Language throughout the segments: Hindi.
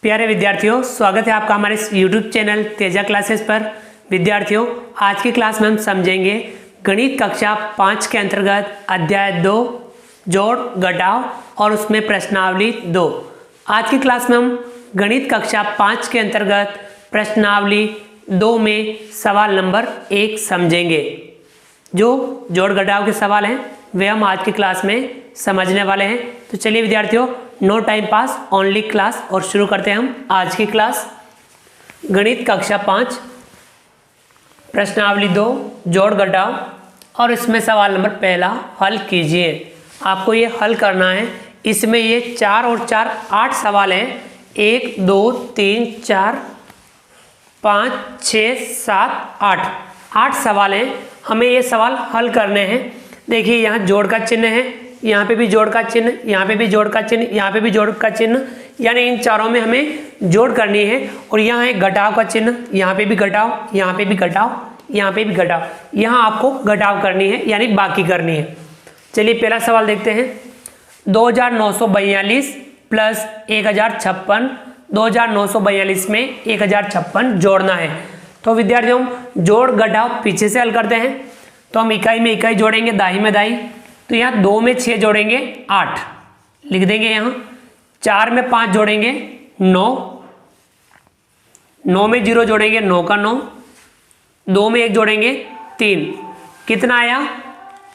प्यारे विद्यार्थियों, स्वागत है आपका हमारे YouTube चैनल तेजा क्लासेस पर। विद्यार्थियों, आज की क्लास में हम समझेंगे गणित कक्षा 5 के अंतर्गत अध्याय 2 जोड़ घटाव और उसमें प्रश्नावली 2। आज की क्लास में हम गणित कक्षा 5 के अंतर्गत प्रश्नावली 2 में सवाल नंबर 1 समझेंगे। जो जोड़ घटाव के सवाल हैं वे हम आज की क्लास में समझने वाले हैं। तो चलिए विद्यार्थियों, no time pass only class और शुरू करते हैं हम आज की क्लास। गणित कक्षा 5 प्रश्नावली 2 जोड़ घटाव और इसमें सवाल नंबर पहला हल कीजिए। आपको ये हल करना है। इसमें ये 4 और 4 8 सवाल हैं। 1 2 3 4 5 6 7 8 सवाल हैं। हमें ये सवाल हल करने हैं। देखिए, यहाँ जोड़ का चिन्ह है, यहाँ पे भी जोड़ का चिन्ह, यहाँ पे भी जोड़ का चिन्ह, यहाँ पे भी जोड़ का चिन्ह, यानी इन चारों में हमें जोड़ करनी है। और यहाँ है घटाव का चिन्ह, यहाँ पे भी घटाव, यहाँ पे भी घटाव, यहाँ पे भी घटाव, यहाँ आपको घटाव करनी है यानी बाकी करनी है। चलिए पहला सवाल देखते हैं। 2942 प्लस 1056, 2942 में 1056 जोड़ना है। तो विद्यार्थियों, हम जोड़ घटाव पीछे से हल करते हैं। तो हम इकाई में इकाई जोड़ेंगे, दाई में दाई। तो यहाँ 2 में 6 जोड़ेंगे 8 लिख देंगे। यहाँ 4 में 5 जोड़ेंगे 9, 9 में 0 जोड़ेंगे 9 का 9, 2 में 1 जोड़ेंगे 3, कितना आया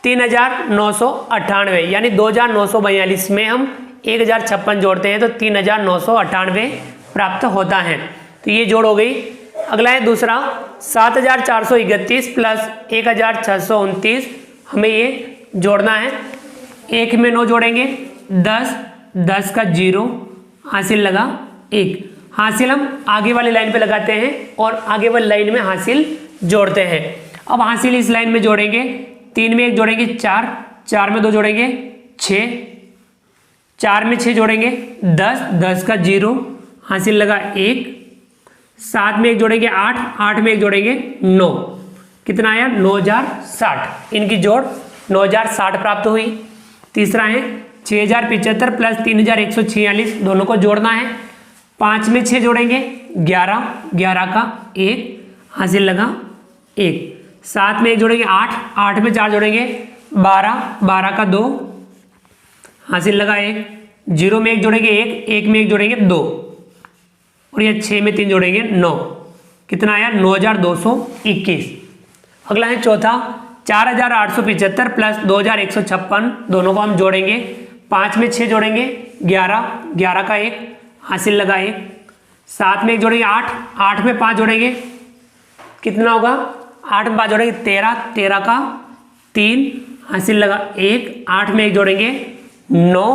3998, यानी 2942 में हम 1056 जोड़ते हैं तो 3998 प्राप्त होता है। तो ये जोड़ हो गई। अगला है दूसरा 7431 प्लस 1629, हमें ये जोड़ना है। 1 में 9 जोड़ेंगे 10, 10 का 0 हासिल लगा 1। हासिल हम आगे वाली लाइन पे लगाते हैं और आगे वाली लाइन में हासिल जोड़ते हैं। अब हासिल इस लाइन में जोड़ेंगे। 3 में 1 जोड़ेंगे 4, 4 में 2 जोड़ेंगे 6, 4 में 6 जोड़ेंगे 10, 10 का 0 हासिल लगा 1। 7 में 1 जोड़ेंगे 8, 8 में 1 जोड़ेंगे 9, कितना आया 9060। इनकी जोड़ 9060 प्राप्त हुई। तीसरा है 6075 प्लस 3146, दोनों को जोड़ना है। 5 में 6 जोड़ेंगे 11, 11 का 1 हासिल लगा 1। 7 में 1 जोड़ेंगे 8, 8 में 4 जोड़ेंगे 12, 12 का 2 हासिल लगा 1। 0 में 1 जोड़ेंगे 1, 1 में 1 जोड़ेंगे 2 और ये 6 में 3 जोड़ेंगे 9, कितना आया 9221। अगला है चौथा 4875 प्लस 2156, दोनों को हम जोड़ेंगे। 5 में 6 जोड़ेंगे 11, 11 का 1 हासिल लगा 1। 7 में 1 जोड़ेंगे 8, 8 में 5 जोड़ेंगे कितना होगा 8 में 5 जोड़ेंगे 13, 13 का 3 हासिल लगा 1। 8 में 1 जोड़ेंगे 9,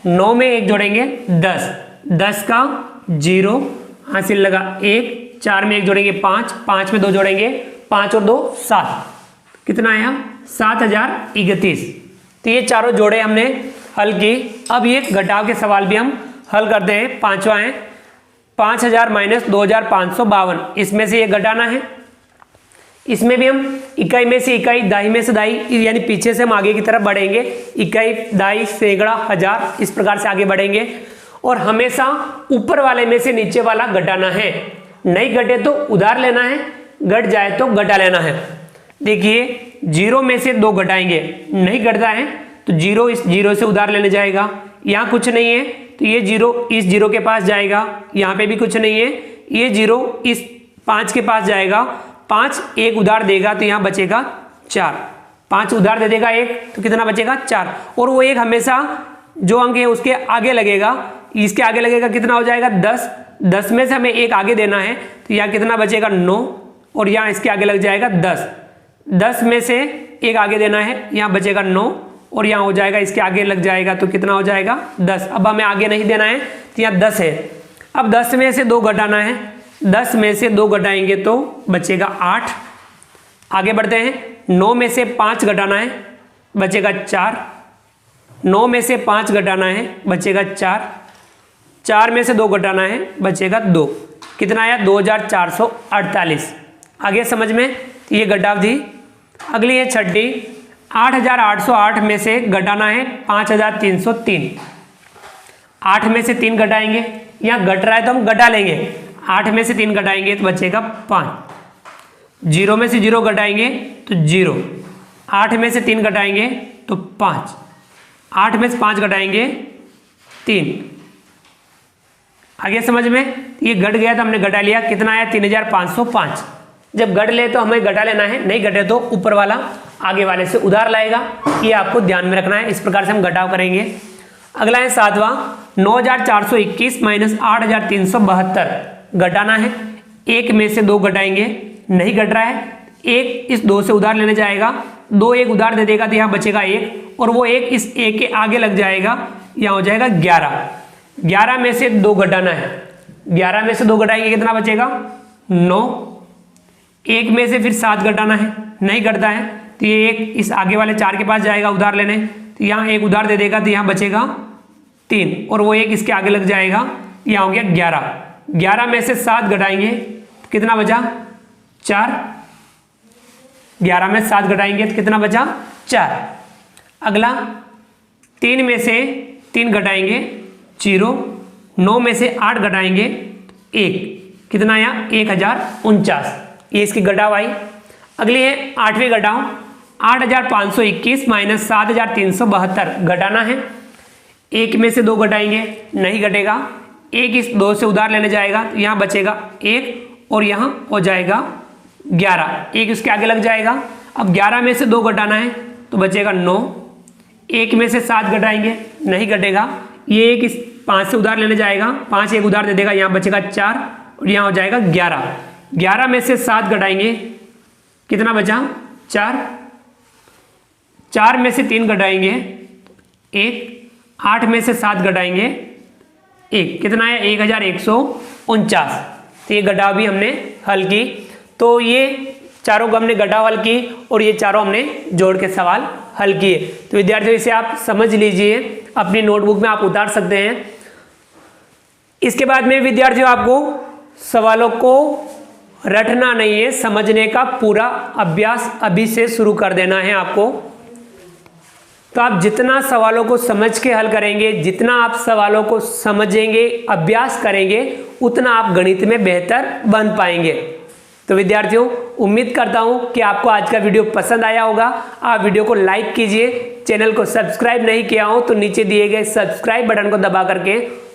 9 में 1 जोड़ेंगे 10, 10 का 0 हासिल लगा 1। 4 में 1 जोड़ेंगे 5, 5 में 2 जोड़ेंगे 5 और 2 7, कितना आया 7031। तो ये चारों जोड़े हमने हल की। अब ये घटाव के सवाल भी हम हल करते हैं। पांचवा है 5000 माइनस 2552, इसमें से ये घटाना है। इसमें भी हम इकाई में से इकाई, दाई में से दाई, यानी पीछे से हम आगे की तरफ बढ़ेंगे। इकाई, दाई, सैकड़ा, हजार, इस प्रकार से आगे बढ़ेंगे और हमेशा ऊपर वाले में से नीचे वाला घटाना है। नहीं घटे तो उधार लेना है, घट जाए तो घटा लेना है। देखिए 0 में से 2 घटाएंगे, नहीं घटता है तो 0 इस 0 से उधार लेने जाएगा। यहाँ कुछ नहीं है तो ये 0 इस 0 के पास जाएगा। यहाँ पे भी कुछ नहीं है, ये 0 इस 5 के पास जाएगा। 5 1 उधार देगा तो यहाँ बचेगा 4। 5 उधार दे देगा 1 तो कितना बचेगा 4। और वो 1 हमेशा जो अंक है उसके आगे लगेगा, इसके आगे लगेगा, कितना हो जाएगा 10। 10 में से हमें 1 आगे देना है तो यहाँ कितना बचेगा 9 और यहाँ इसके आगे लग जाएगा 10। 10 में से 1 आगे देना है, यहाँ बचेगा 9 और यहाँ हो जाएगा इसके आगे लग जाएगा तो कितना हो जाएगा 10। अब हमें आगे नहीं देना है तो यहाँ 10 है। अब 10 में से 2 घटाना है। 10 में से 2 घटाएंगे तो बचेगा 8। आगे बढ़ते हैं। 9 में से 5 घटाना है, बचेगा 4। 9 में से 5 घटाना है, बचेगा 4। 4 में से 2 घटाना है, बचेगा 2, कितना आया 2448। आगे समझ में ये घटाव थी। अगली है छठी 8808 में से घटाना है 5303। 8 में से 3 घटाएंगे यहाँ घट रहा है तो हम घटा लेंगे, 8 में से 3 घटाएंगे तो बचेगा 5, 0 में से 0 घटाएंगे तो 0, 8 में से 3 घटाएंगे तो 5, 8 में से 5 घटाएंगे 3। आगे समझ में, ये घट गया तो हमने घटा लिया, कितना आया 3505। जब घट ले तो हमें घटा लेना है, नहीं घटे तो ऊपर वाला आगे वाले से उधार लाएगा, ये आपको ध्यान में रखना है। इस प्रकार से हम घटाव करेंगे। अगला है 7वां, 9421 माइनस 8372 घटाना है। 1 में से 2 घटाएंगे, नहीं घट रहा है, 1 इस 2 से उधार लेने जाएगा, 2 1 उधार दे देगा तो यहाँ बचेगा 1, और वो 1 इस 1 के आगे लग जाएगा, यहाँ हो जाएगा 11। 11 में से 2 घटाना है, 11 में से 2 घटाएंगे कितना बचेगा 9। 1 में से फिर 7 घटाना है, नहीं घटता है तो ये 1 इस आगे वाले 4 के पास जाएगा उधार लेने, तो यहाँ 1 उधार दे देगा तो यहाँ बचेगा 3, और वो 1 इसके आगे लग जाएगा, यहाँ हो गया 11। 11 में से 7 घटाएंगे तो कितना बचा 4। 11 में 7 घटाएंगे तो कितना बचा 4। अगला 3 में से 3 घटाएंगे 0, 9 में से 8 घटाएंगे 1, कितना आया 1049, ये इसकी घटाव आई। अगली है 8वीं घटाव, 8521 माइनस 7372 घटाना है। 1 में से 2 घटाएंगे, नहीं घटेगा, 1 इस 2 से उधार लेने जाएगा तो यहाँ बचेगा 1, और यहाँ हो जाएगा 11, 1 इसके आगे लग जाएगा। अब 11 में से 2 घटाना है तो बचेगा 9, 1 में से 7 घटाएंगे, नहीं घटेगा, ये 1 इस 5 से उधार लेने जाएगा, 5 1 उधार दे देगा, यहाँ बचेगा 4, और यहाँ हो जाएगा 11। 11 में से 7 घटाएंगे, कितना बचा 4। 4 में से 3 घटाएंगे 1, 8 में से 7 घटाएंगे 1, कितना है 1149। तो ये घटाव भी हमने हल की। तो ये चारों को हमने घटाव हल की, और ये चारों हमने जोड़ के सवाल हल किए। तो विद्यार्थियों इसे आप समझ लीजिए, अपनी नोटबुक में आप उतार सकते हैं। इसके बाद में विद्यार्थियों आपको सवालों को रटना नहीं है, समझने का पूरा अभ्यास अभी से शुरू कर देना है आपको। तो आप जितना सवालों को समझ के हल करेंगे, जितना आप सवालों को समझेंगे, अभ्यास करेंगे, उतना आप गणित में बेहतर बन पाएंगे। तो विद्यार्थियों उम्मीद करता हूं कि आपको आज का वीडियो पसंद आया होगा। आप वीडियो को लाइक कीजिए, चैनल को सब्सक्राइब नहीं किया हो तो नीचे दिए गए सब्सक्राइब बटन को दबा करके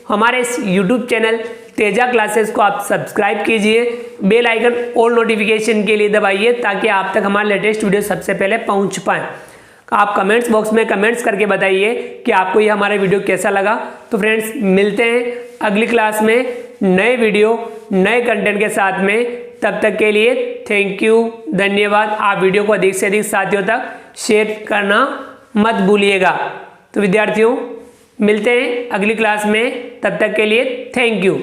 हमारे इस यूट्यूब चैनल तेजा क्लासेस को आप सब्सक्राइब कीजिए। बेल आइकन और नोटिफिकेशन के लिए दबाइए ताकि आप तक हमारे लेटेस्ट वीडियो सबसे पहले पहुंच पाए। आप कमेंट्स बॉक्स में कमेंट्स करके बताइए कि आपको ये हमारा वीडियो कैसा लगा। तो फ्रेंड्स मिलते हैं अगली क्लास में नए वीडियो नए कंटेंट के साथ में। तब तक के लिए थैंक यू, धन्यवाद। आप वीडियो को अधिक से अधिक साथियों तक शेयर करना मत भूलिएगा। तो विद्यार्थियों मिलते हैं अगली क्लास में, तब तक के लिए थैंक यू।